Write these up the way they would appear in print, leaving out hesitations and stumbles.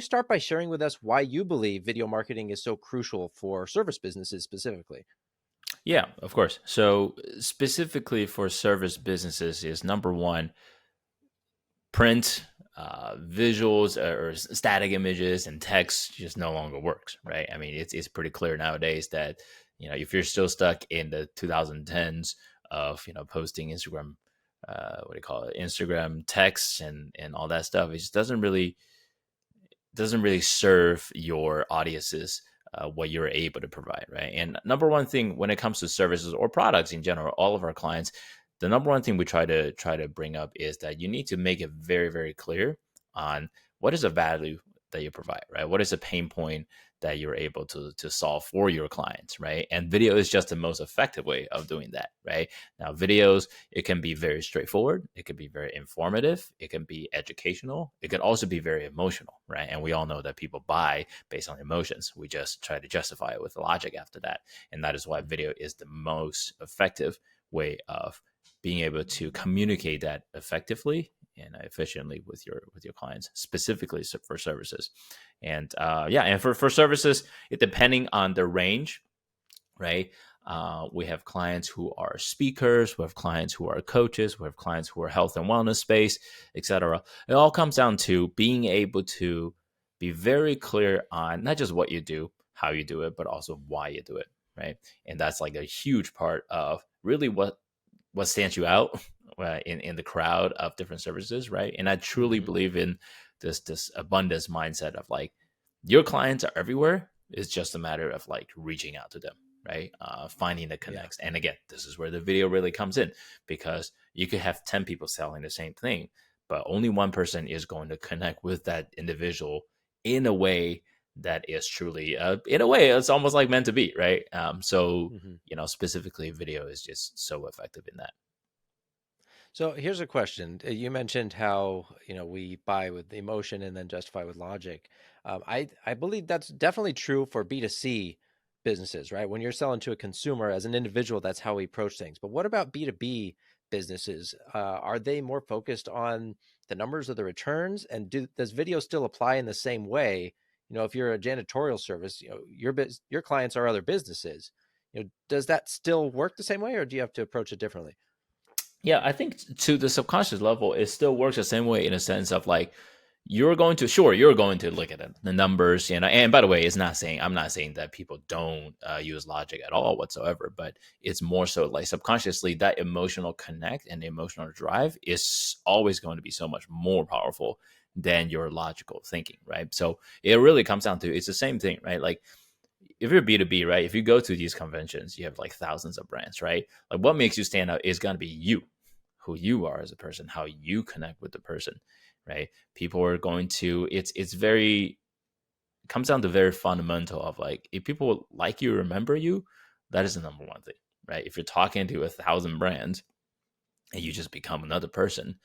start by sharing with us why you believe video marketing is so crucial for service businesses specifically? Yeah, of course. So specifically for service businesses is number one, print, visuals or static images and text just no longer works, right? I mean, it's pretty clear nowadays that if you're still stuck in the 2010s of posting Instagram, what do you call it, Instagram texts and all that stuff, it just doesn't really serve your audiences what you're able to provide, right? And number one thing when it comes to services or products in general, all of our clients, the number one thing we try to bring up is that you need to make it very, very clear on what is the value that you provide, right? What is the pain point that you're able to solve for your clients, right? And video is just the most effective way of doing that, right? Now, videos, it can be very straightforward, it can be very informative, it can be educational, it can also be very emotional, right? And we all know that people buy based on emotions. We just try to justify it with logic after that. And that is why video is the most effective way of being able to communicate that effectively and efficiently with your clients, specifically for services. And and for services, it depending on the range, right? We have clients who are speakers, we have clients who are coaches, we have clients who are health and wellness space, etc. It all comes down to being able to be very clear on not just what you do, how you do it, but also why you do it, right? And that's like a huge part of really what stands you out in the crowd of different services, right? And I truly Hmm. believe in this abundance mindset of like your clients are everywhere. It's just a matter of like reaching out to them, right? Finding the Yeah. connects. And again, this is where the video really comes in because you could have 10 people selling the same thing, but only one person is going to connect with that individual in a way that is truly, in a way, it's almost like meant to be, right? Hmm. Specifically, video is just so effective in that. So here's a question. You mentioned how, we buy with emotion and then justify with logic. I believe that's definitely true for B2C businesses, right? When you're selling to a consumer as an individual, that's how we approach things. But what about B2B businesses? Are they more focused on the numbers of the returns? And does video still apply in the same way? If you're a janitorial service, your clients are other businesses. Does that still work the same way, or do you have to approach it differently? Yeah, I think to the subconscious level, it still works the same way in a sense of like you're going to look at the numbers, and by the way, I'm not saying that people don't use logic at all whatsoever, but it's more so like subconsciously that emotional connect and emotional drive is always going to be so much more powerful than your logical thinking, right? So it really comes down to it's the same thing, right? Like if you're B2B, right? If you go to these conventions, you have like thousands of brands, right? Like what makes you stand out is going to be you, who you are as a person, how you connect with the person, right? People are going to, it's very, comes down to very fundamental of like, if people like you, remember you, that is the number one thing, right? If you're talking to 1,000 brands and you just become another person,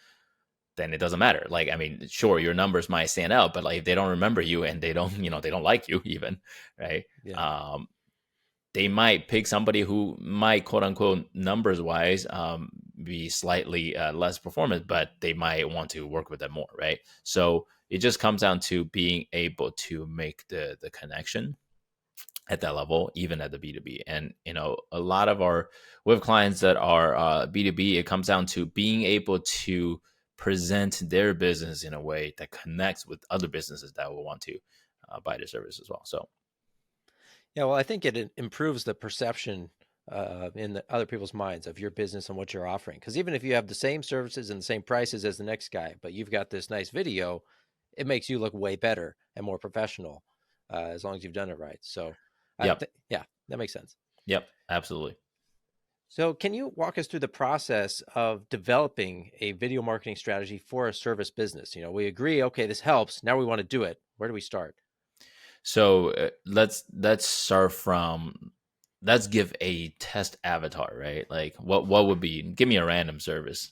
then it doesn't matter. Like, I mean, sure, your numbers might stand out, but like if they don't remember you and they don't, they don't like you even, right? Yeah. Um, they might pick somebody who might quote unquote numbers wise be slightly less performant, but they might want to work with them more, right? So it just comes down to being able to make the connection at that level, even at the B2B. And a lot of our we have clients that are B2B. It comes down to being able to present their business in a way that connects with other businesses that will want to buy their service as well. So Yeah, well, I think it improves the perception in the other people's minds of your business and what you're offering. Because even if you have the same services and the same prices as the next guy, but you've got this nice video, it makes you look way better and more professional as long as you've done it right. So, yep, yeah, that makes sense. yep, absolutely. So, can you walk us through the process of developing a video marketing strategy for a service business? We agree, okay, this helps. Now we want to do it. Where do we start? So let's start from let's give a test avatar, right? Like what would be? Give me a random service.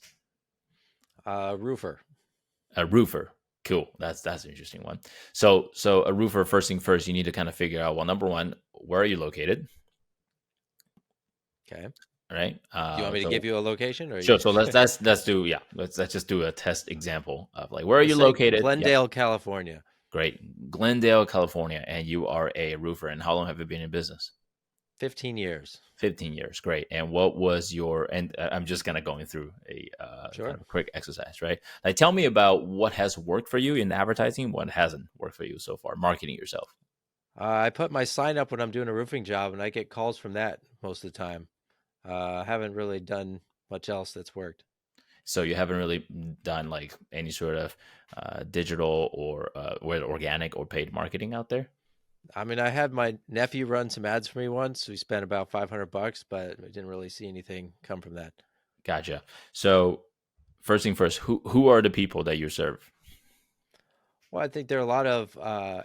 Roofer. A roofer. Cool. That's an interesting one. So a roofer. First thing first, you need to kind of figure out. Well, number one, where are you located? Okay. Right. Do you want me to give So you a location or sure. So let's do let's just do a test example of like where are let's you say located? Yep. Glendale, California? Great. Glendale, California, and you are a roofer. And how long have you been in business? 15 years. 15 years. Great. And what was your, and I'm just kind of going through a kind Sure. of quick exercise, right? Like, tell me about what has worked for you in advertising, what hasn't worked for you so far, marketing yourself. I put my sign up when I'm doing a roofing job, and I get calls from that most of the time. I haven't really done much else that's worked. So you haven't really done like any sort of digital or whether organic or paid marketing out there? I mean, I had my nephew run some ads for me once. We spent about $500, but I didn't really see anything come from that. Gotcha. So first thing first, who are the people that you serve? Well, I think there are a lot of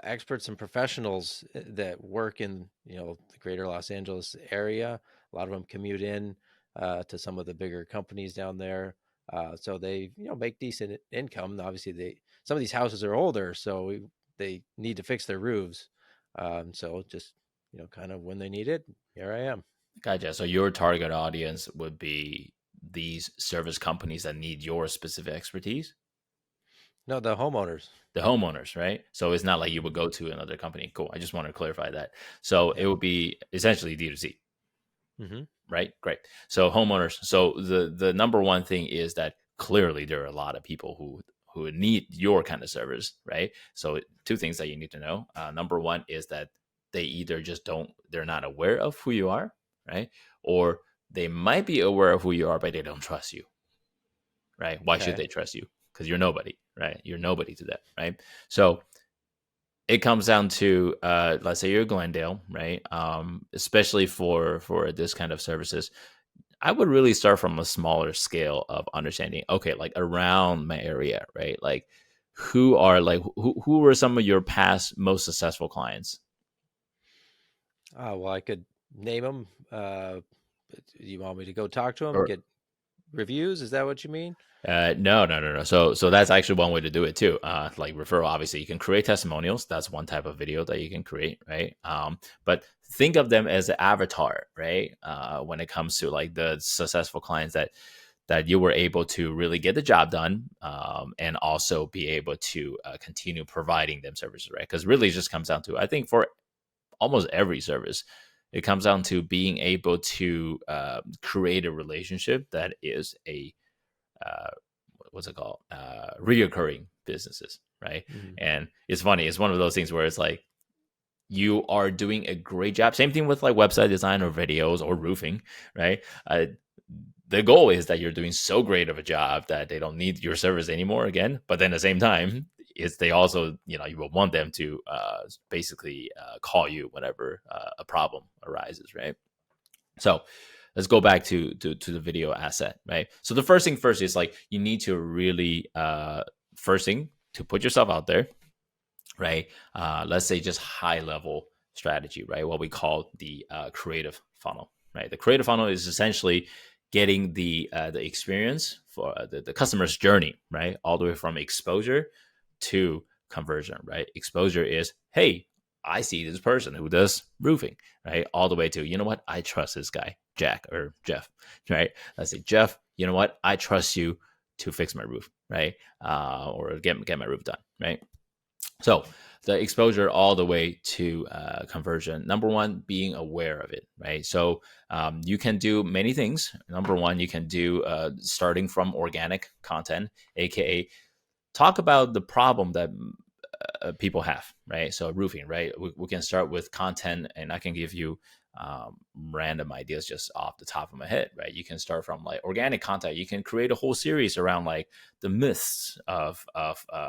experts and professionals that work in, the greater Los Angeles area. A lot of them commute in to some of the bigger companies down there. So they, make decent income. Obviously, some of these houses are older, so they need to fix their roofs. So just, kind of when they need it, here I am. Gotcha. So your target audience would be these service companies that need your specific expertise, No, the homeowners. the homeowners, right? So it's not like you would go to another company. Cool. I just want to clarify that. So it Yep. would be essentially D2C, Hmm. right? Great. So homeowners. So the number one thing is that clearly there are a lot of people who need your kind of service, right? So two things that you need to know. Number one is that they either just don't, they're not aware of who you are, right? Or they might be aware of who you are, but they don't trust you, right? Why should Okay. they trust you? Because you're nobody, right? You're nobody to them, right? So it comes down to let's say you're Glendale, right? Especially for this kind of services, I would really start from a smaller scale of understanding. Okay, like around my area, right? Like who were some of your past most successful clients? Well, I could name them. You want me to go talk to them, Or get reviews? Is that what you mean? no, no, no, no. So that's actually one way to do it too. Like referral, obviously, you can create testimonials. That's one type of video that you can create, right? But think of them as an avatar, right? When it comes to like the successful clients that you were able to really get the job done, and also be able to continue providing them services, right? Because really, it just comes down to, I think, for almost every service, it comes down to being able to create a relationship that is a uh, what's it called, reoccurring businesses, right? Hmm. And it's funny, it's one of those things where it's like you are doing a great job. Same thing with like website design or videos or roofing, right? The goal is that you're doing so great of a job that they don't need your service anymore again. But then at the same time, is they also, you will want them to basically call you whenever a problem arises, right? So let's go back to the video asset, right? So the first thing first is like you need to really first thing to put yourself out there, right? Let's say just high level strategy, right? What we call the creative funnel, right? The creative funnel is essentially getting the experience for the customer's journey, right? All the way from exposure to conversion, right? Exposure is, hey, I see this person who does roofing, right? All the way to, you know what? I trust this guy, Jack or Jeff, right? Let's say, Jeff, you know what? I trust you to fix my roof, right? Or get my roof done, right? So the exposure all the way to conversion. Number one, being aware of it, right? So you can do many things. Number one, you can do starting from organic content, aka talk about the problem that people have, right? So roofing, right? We can start with content, and I can give you random ideas just off the top of my head, right? You can start from like organic content. You can create a whole series around like the myths of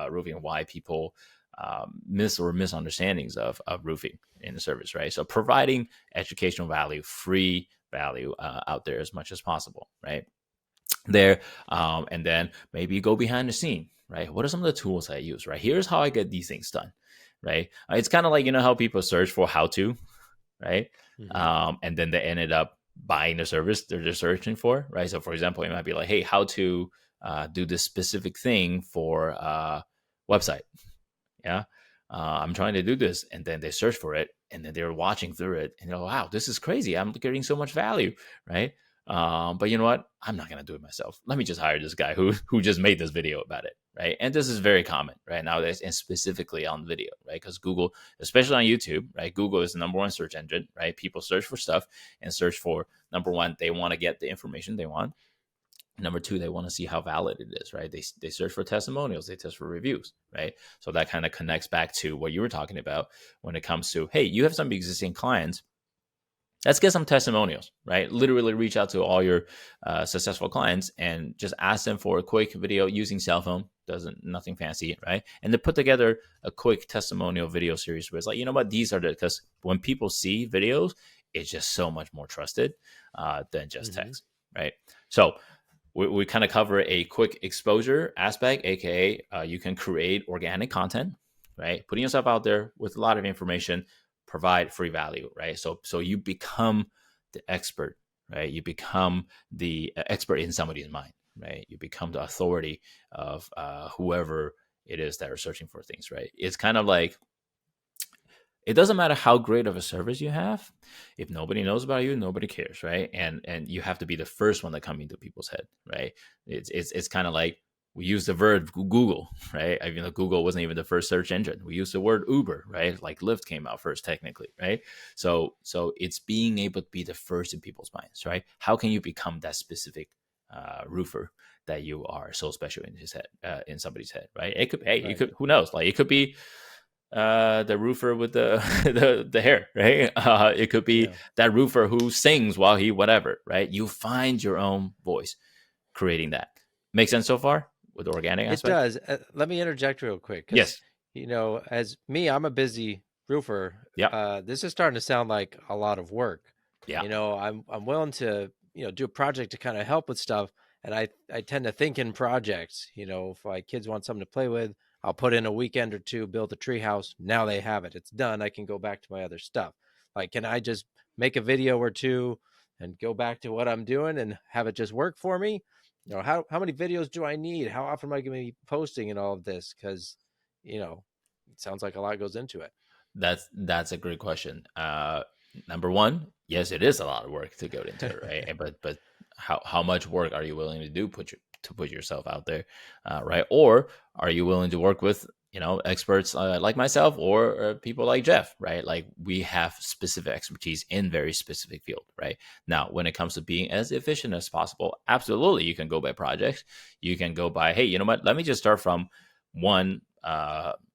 roofing, why people myths or misunderstandings of roofing in the service, right? So providing educational value, free value out there as much as possible, right? There, and then maybe go behind the scene, right? What are some of the tools I use, right? Here's how I get these things done, right? It's kind of like, how people search for how to, right? Hmm. And then they ended up buying the service they're just searching for, right? So for example, it might be like, hey, how to do this specific thing for website. Yeah. I'm trying to do this. And then they search for it and then they're watching through it and they're like, wow, this is crazy. I'm getting so much value. Right. But you know what? I'm not going to do it myself. Let me just hire this guy who just made this video about it. right? And this is very common right nowadays, and specifically on video, right? Because Google, especially on YouTube, right? Google is the number one search engine, right? People search for stuff and search for, number one, they want to get the information they want. Number two, they want to see how valid it is, right? They search for testimonials, they test for reviews, right? So that kind of connects back to what you were talking about when it comes to, hey, you have some existing clients. Let's get some testimonials, right? Literally reach out to all your successful clients and just ask them for a quick video using cell phone. Doesn't nothing fancy, right? And to put together a quick testimonial video series where it's like, you know what, these are the, because when people see videos, it's just so much more trusted than just Mm-hmm. text, right? So we kind of cover a quick exposure aspect, aka you can create organic content, right? Putting yourself out there with a lot of information, provide free value, right? So you become the expert, right? You become the expert in somebody's mind, right? You become the authority of whoever it is that are searching for things, right? It's kind of like, it doesn't matter how great of a service you have, if nobody knows about you, nobody cares, right? And you have to be the first one that come into people's head, right? It's kind of like, we use the word Google, right? Even though Google wasn't even the first search engine, we use the word Uber, right? Like Lyft came out first, technically, right? So it's being able to be the first in people's minds, right? How can you become that specific roofer that you are so special in his head, in somebody's head, right? It could, hey, it Right. could, who knows? Like, it could be the roofer with the the hair, right? It could be Yeah. that roofer who sings while he whatever, right? You find your own voice creating that. Make sense so far with the organic It aspect? does. Let me interject real quick because, Yes. as me, I'm a busy roofer. Yeah. This is starting to sound like a lot of work. Yeah. I'm willing to, do a project to kind of help with stuff, and I tend to think in projects. If my kids want something to play with, I'll put in a weekend or two, build a tree house. Now they have it. It's done. I can go back to my other stuff. Like, can I just make a video or two and go back to what I'm doing and have it just work for me? How many videos do I need? How often am I going to be posting and all of this? Because, it sounds like a lot goes into it. That's a great question. Number one, yes, it is a lot of work to go into it, right? But how much work are you willing to do to put yourself out there, right? Or are you willing to work with experts like myself or people like Jeff, right? Like, we have specific expertise in very specific field, right? Now, when it comes to being as efficient as possible, absolutely, you can go by projects. You can go by, hey, you know what? Let me just start from one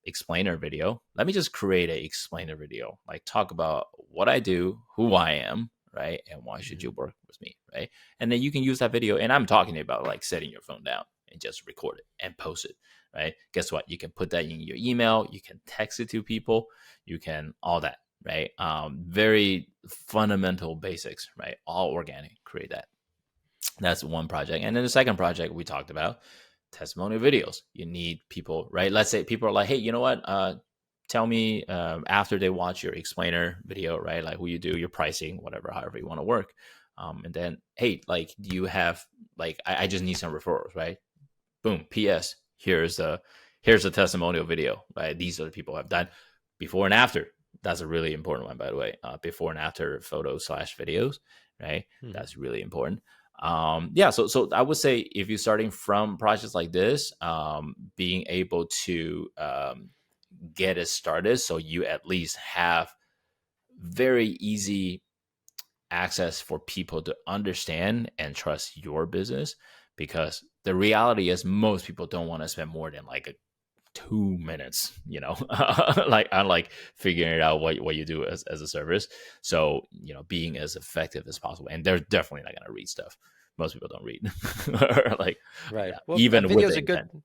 explainer video. Let me just create a explainer video, like talk about what I do, who I am, right? And why should Mhm. you work with me, right? And then you can use that video. And I'm talking about like setting your phone down and just record it and post it, right? Guess what? You can put that in your email. You can text it to people. You can all that, right? Very fundamental basics, right? All organic. Create that. That's one project. And then the second project we talked about, testimonial videos. You need people, right? Let's say people are like, hey, you know what? Tell me after they watch your explainer video, right? Like who you do, your pricing, whatever, however you want to work. And then, hey, like, do you have, like, I just need some referrals, right? Boom. P.S. Here's a testimonial video, right? These are the people I've done before and after. That's a really important one, by the way. Before and after photos slash videos, right? Mhm. That's really important. Yeah, so I would say if you're starting from projects like this, being able to get it started, so you at least have very easy access for people to understand and trust your business, because the reality is most people don't want to spend more than like a 2 minutes, like on like figuring out what you do as a service. So, being as effective as possible. And they're definitely not going to read stuff. Most people don't read. Or like, Right. yeah, Well, even with video the is a intent. good.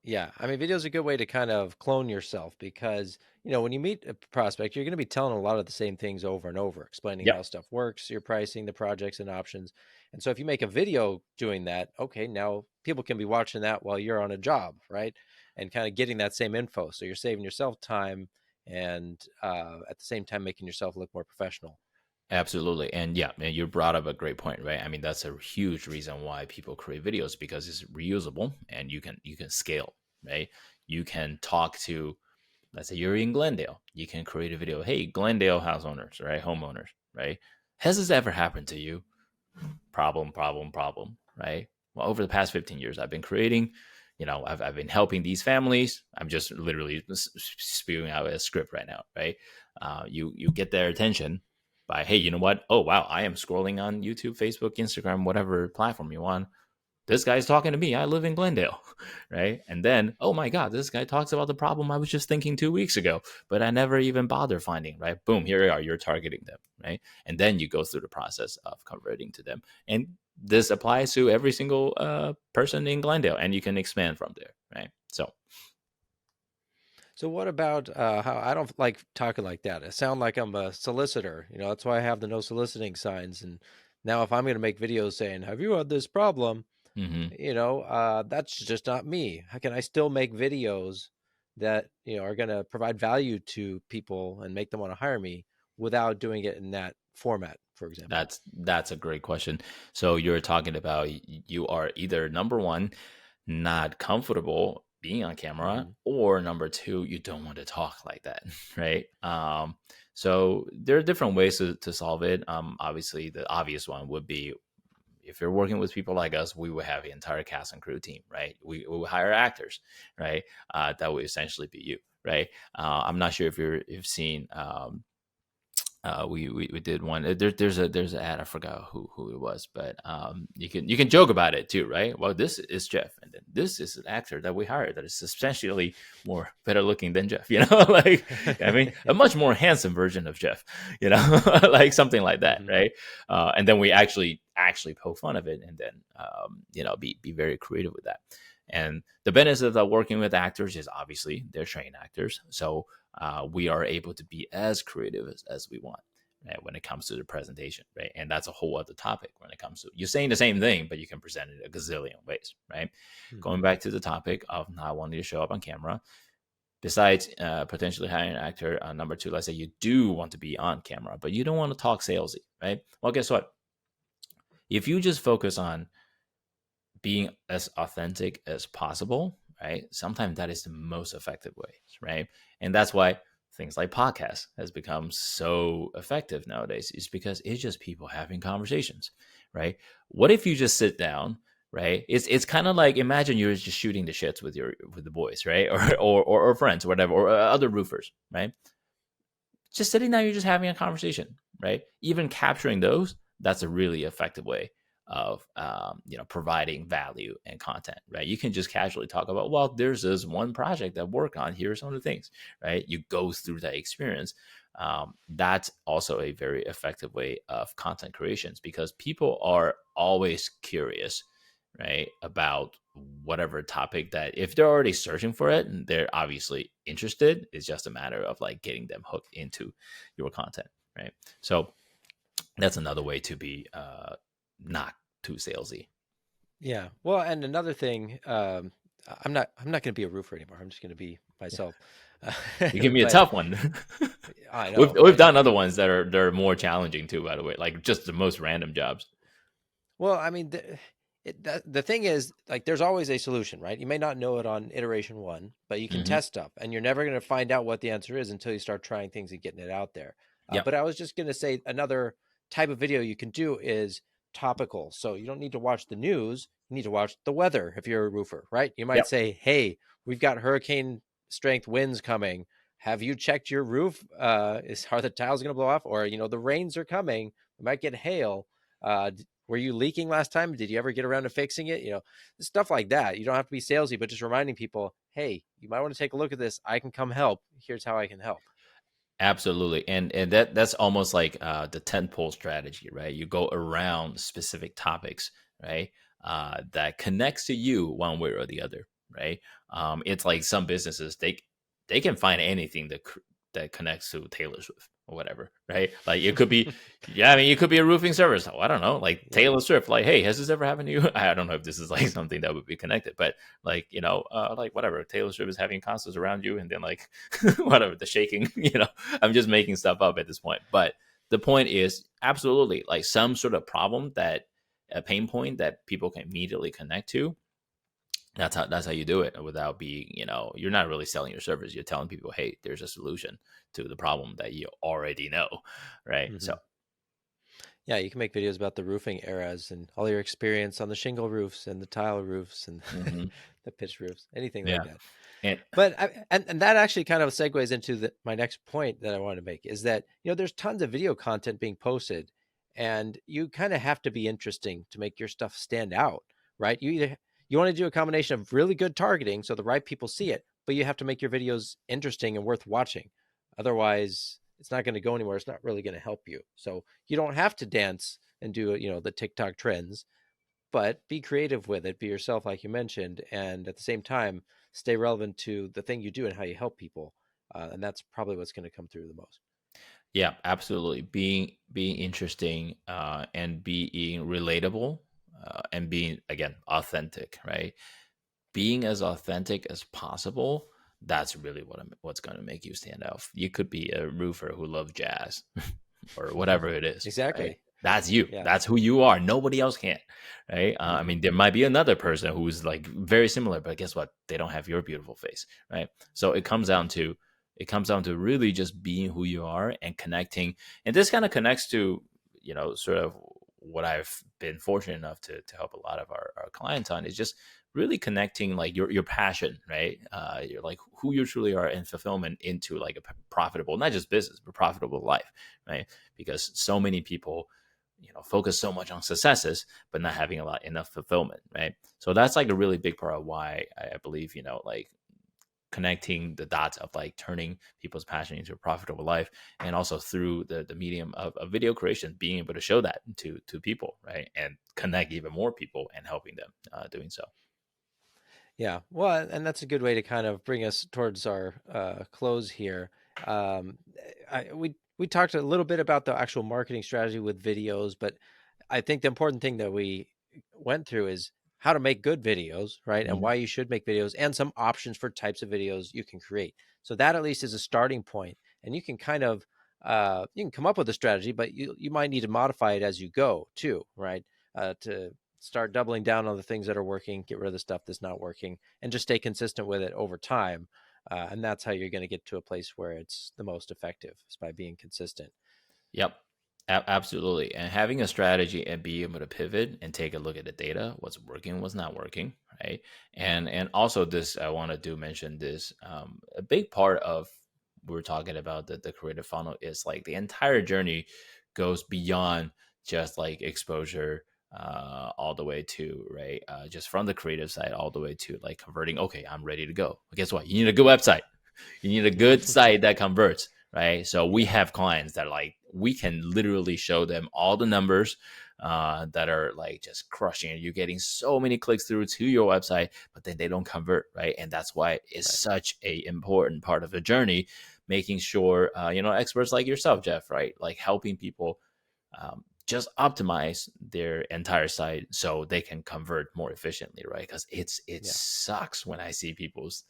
Yeah, I mean, video is a good way to kind of clone yourself because, when you meet a prospect, you're going to be telling a lot of the same things over and over, explaining Yep. how stuff works, your pricing, the projects and options. And so if you make a video doing that, okay, now people can be watching that while you're on a job, right? And kind of getting that same info. So you're saving yourself time and at the same time making yourself look more professional. Absolutely. And yeah, man, you brought up a great point, right? I mean, that's a huge reason why people create videos, because it's reusable and you can scale, right? You can talk to, let's say you're in Glendale, you can create a video. Hey, Glendale house owners, right? Homeowners, right? Has this ever happened to you? Problem, problem, problem, right? Well, over the past 15 years, I've been creating I've been helping these families. I'm just literally spewing out a script right now, right? You get their attention by, hey, you know what? Oh wow, I am scrolling on YouTube, Facebook, Instagram, whatever platform you want. This guy's talking to me. I live in Glendale, right? And then, oh my God, this guy talks about the problem I was just thinking 2 weeks ago, but I never even bothered finding, right? Boom, here you are. You're targeting them, right? And then you go through the process of converting to them. And this applies to every single person in Glendale, and you can expand from there, right? So what about how I don't like talking like that? I sound like I'm a solicitor. That's why I have the no soliciting signs. And now if I'm going to make videos saying, "Have you had this problem?" hmm That's just not me. How can I still make videos that, are going to provide value to people and make them want to hire me without doing it in that format, for example? That's a great question. So you're talking about you are either number one, not comfortable being on camera, Hmm. or number two, you don't want to talk like that, right? So there are different ways to solve it. Obviously, the obvious one would be if you're working with people like us, we would have the entire cast and crew team, right? We would hire actors, right? That would essentially be you, right? I'm not sure if you've seen we did one. There's an ad. I forgot who it was, but you can joke about it too, right? Well, this is Jeff, and then this is an actor that we hired that is substantially more better looking than Jeff. Like I mean, a much more handsome version of Jeff. Like something like that, Hmm. right? And then we actually poke fun of it, and then be very creative with that. And the benefit of working with actors is obviously they're trained actors, so we are able to be as creative as we want, right, when it comes to the presentation, right? And that's a whole other topic when it comes to you're saying the same thing, but you can present it a gazillion ways, right? Going Hmm. back to the topic of not wanting to show up on camera, besides potentially hiring an actor, number two, let's say you do want to be on camera, but you don't want to talk salesy, right? Well, guess what? If you just focus on being as authentic as possible, right? Sometimes that is the most effective way, right? And that's why things like podcasts has become so effective nowadays, is because it's just people having conversations, right? What if you just sit down, right? It's kind of like, imagine you're just shooting the shits with the boys, right? Or friends or whatever, or other roofers, right? Just sitting down, you're just having a conversation, right? Even capturing those, that's a really effective way of providing value and content, right? You can just casually talk about, well, there's this one project that I work on. Here are some of the things, right? You go through that experience. That's also a very effective way of content creations, because people are always curious, right, about whatever topic, that if they're already searching for it and they're obviously interested, it's just a matter of like getting them hooked into your content, right? So that's another way to be not too salesy. Yeah. Well, and another thing, I'm not going to be a roofer anymore. I'm just going to be Yeah, myself. you give me a But tough one. I we've know, we've right? done other ones that are more challenging too, by the way, like just the most random jobs. Well, I mean, the thing is, like, there's always a solution, right? You may not know it on iteration one, but you can Hmm. test stuff, and you're never going to find out what the answer is until you start trying things and getting it out there. Yep. But I was just going to say another type of video you can do is topical. So you don't need to watch the news. You need to watch the weather if you're a roofer, right? You might Yep. say, "Hey, we've got hurricane strength winds coming. Have you checked your roof? Are the tiles going to blow off? Or the rains are coming. We might get hail. Were you leaking last time? Did you ever get around to fixing it? Stuff like that. You don't have to be salesy, but just reminding people, hey, you might want to take a look at this. I can come help. Here's how I can help. Absolutely, and that's almost like the tentpole strategy, right? You go around specific topics, right? That connects to you one way or the other, right? It's like some businesses, they can find anything that connects to Taylor Swift or whatever, right? Like it could be, yeah, I mean, it could be a roofing service. Oh, I don't know, like Yeah. Taylor Swift. Like, hey, has this ever happened to you? I don't know if this is like something that would be connected, but like like whatever, Taylor Swift is having concerts around you, and then like whatever, the shaking, I'm just making stuff up at this point. But the point is absolutely like some sort of problem, that a pain point that people can immediately connect to. That's how you do it without being, you're not really selling your service. You're telling people, hey, there's a solution to the problem that you already know. Right. Hmm. So Yeah, you can make videos about the roofing eras and all your experience on the shingle roofs and the tile roofs and Hmm. the pitched roofs, anything like Yeah. that. And But and that actually kind of segues into my next point that I want to make is that, there's tons of video content being posted, and you kind of have to be interesting to make your stuff stand out, right? You want to do a combination of really good targeting so the right people see it, but you have to make your videos interesting and worth watching. Otherwise, it's not going to go anywhere. It's not really going to help you. So you don't have to dance and do, the TikTok trends, but be creative with it, be yourself, like you mentioned, and at the same time, stay relevant to the thing you do and how you help people. And that's probably what's going to come through the most. yeah, absolutely. Being interesting, and being relatable, and being, again, authentic, right? Being as authentic as possible. That's really what's going to make you stand out. You could be a roofer who loves jazz or whatever it is, right? Exactly. That's you. Yeah. That's who you are. Nobody else can, right? I Hmm. mean, there might be another person who's like very similar, but guess what? They don't have your beautiful face, right? So it comes down to really just being who you are and connecting. And this kind of connects to, sort of what I've been fortunate enough to help a lot of our clients on, is just really connecting like your passion, right? You're like who you truly are, and fulfillment into like a profitable, not just business, but profitable life, right? Because so many people, focus so much on successes, but not having enough fulfillment, right? So that's like a really big part of why I believe, like connecting the dots of like turning people's passion into a profitable life, and also through the medium of video creation, being able to show that to people, right? And connect even more people and helping them doing so. Yeah. Well, and that's a good way to kind of bring us towards our close here. Um, we talked a little bit about the actual marketing strategy with videos, but I think the important thing that we went through is how to make good videos, right? And Mhm. why you should make videos and some options for types of videos you can create. So that at least is a starting point, and you can kind of you can come up with a strategy, but you might need to modify it as you go too, right? To start doubling down on the things that are working, get rid of the stuff that's not working, and just stay consistent with it over time. And that's how you're going to get to a place where it's the most effective, is by being consistent. Yep. Absolutely. And having a strategy and be able to pivot and take a look at the data, what's working, what's not working, right? And also this, I want to do mention this. A big part of we're talking about the creative funnel is like the entire journey goes beyond just like exposure, all the way to, right, just from the creative side all the way to like converting. Okay, I'm ready to go. But guess what? You need a good website. You need a good site that converts, right? So we Yeah. have clients that like we can literally show them all the numbers that are like just crushing it. You're getting so many clicks through to your website, but then they don't convert, right? And that's why it's Right. such a important part of the journey, making sure experts like yourself, Jeff, right, like helping people just optimize their entire site so they can convert more efficiently, right? Because it Yeah. sucks when I see people's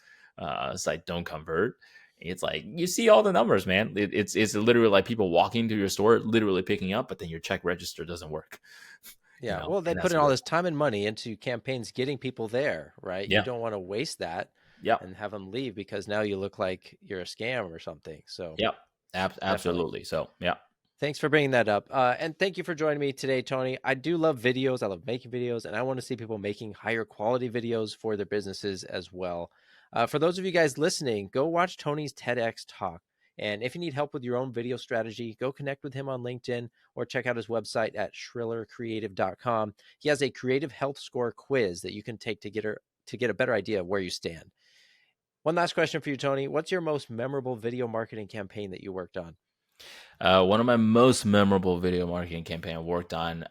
site don't convert. It's like you see all the numbers, man. It's literally like people walking to your store, literally picking up, but then your check register doesn't work, Yeah. Well, they and put that's in all really this time and money into campaigns getting people there, right? You yeah, don't want to waste that yeah, and have them leave because now you look like you're a scam or something. So yeah, definitely. absolutely. So yeah, Thanks for bringing that up. And thank you for joining me today, Tony. I do love videos. I love making videos, and I want to see people making higher quality videos for their businesses as well. For those of you guys listening, go watch Tony's TEDx talk. And if you need help with your own video strategy, go connect with him on LinkedIn or check out his website at shrillercreative.com. He has a creative health score quiz that you can take to get a better idea of where you stand. One last question for you, Tony. What's your most memorable video marketing campaign that you worked on? one of my most memorable video marketing campaign I worked on.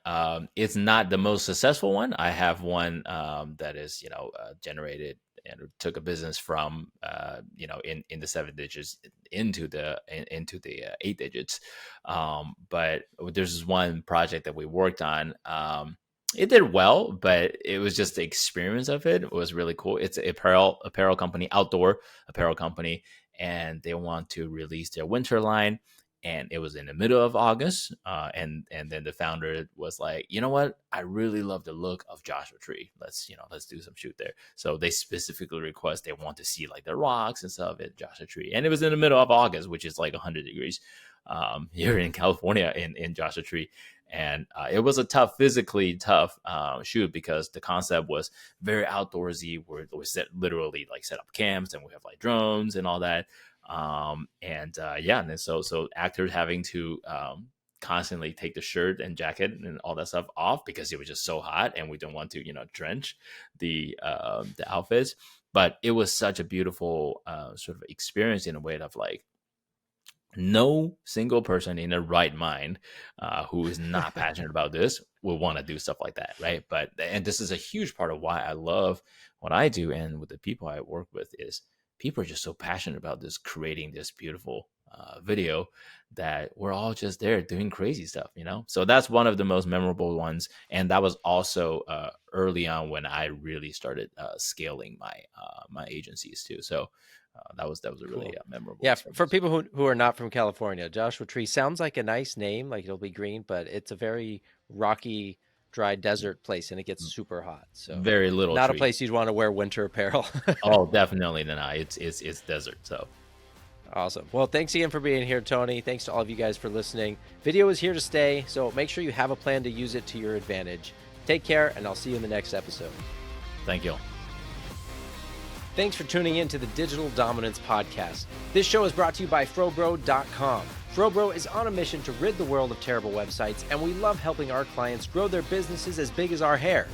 It's not the most successful one. I have one that is, generated and took a business from, in the seven digits into the 8 digits. But there's this one project that we worked on. It did well, but it was just the experience of it was really cool. It's an apparel company, outdoor apparel company, and they want to release their winter line, and it was in the middle of August. And then the founder was like, you know what? I really love the look of Joshua Tree. Let's do some shoot there. So they specifically request they want to see like the rocks and stuff at Joshua Tree, and it was in the middle of August, which is like 100 degrees here in California in Joshua Tree. And it was a physically tough shoot because the concept was very outdoorsy. We literally like set up camps, and we have like drones and all that. And then so actors having to constantly take the shirt and jacket and all that stuff off because it was just so hot, and we don't want to drench the outfits. But it was such a beautiful sort of experience in a way of like, no single person in their right mind who is not passionate about this will want to do stuff like that, right? And this is a huge part of why I love what I do, and with the people I work with, is people are just so passionate about this, creating this beautiful video, that we're all just there doing crazy stuff, So that's one of the most memorable ones, and that was also early on when I really started scaling my agencies too. So that was a really Cool. memorable Yeah, experience. for people who are not from California, Joshua Tree sounds like a nice name, like it'll be green, but it's a very rocky, dry desert place, and it gets super hot. So Very little not a tree. place you'd want to wear winter apparel. Oh, definitely not. It's desert. So Awesome. Well, thanks again for being here, Tony. Thanks to all of you guys for listening. Video is here to stay, so make sure you have a plan to use it to your advantage. Take care, and I'll see you in the next episode. thank you. Thanks for tuning in to the Digital Dominance Podcast. This show is brought to you by FroBro.com. FroBro is on a mission to rid the world of terrible websites, and we love helping our clients grow their businesses as big as our hair.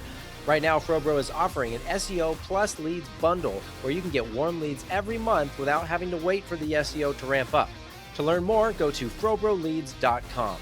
Right now, FroBro is offering an SEO plus leads bundle where you can get warm leads every month without having to wait for the SEO to ramp up. To learn more, go to FroBroLeads.com.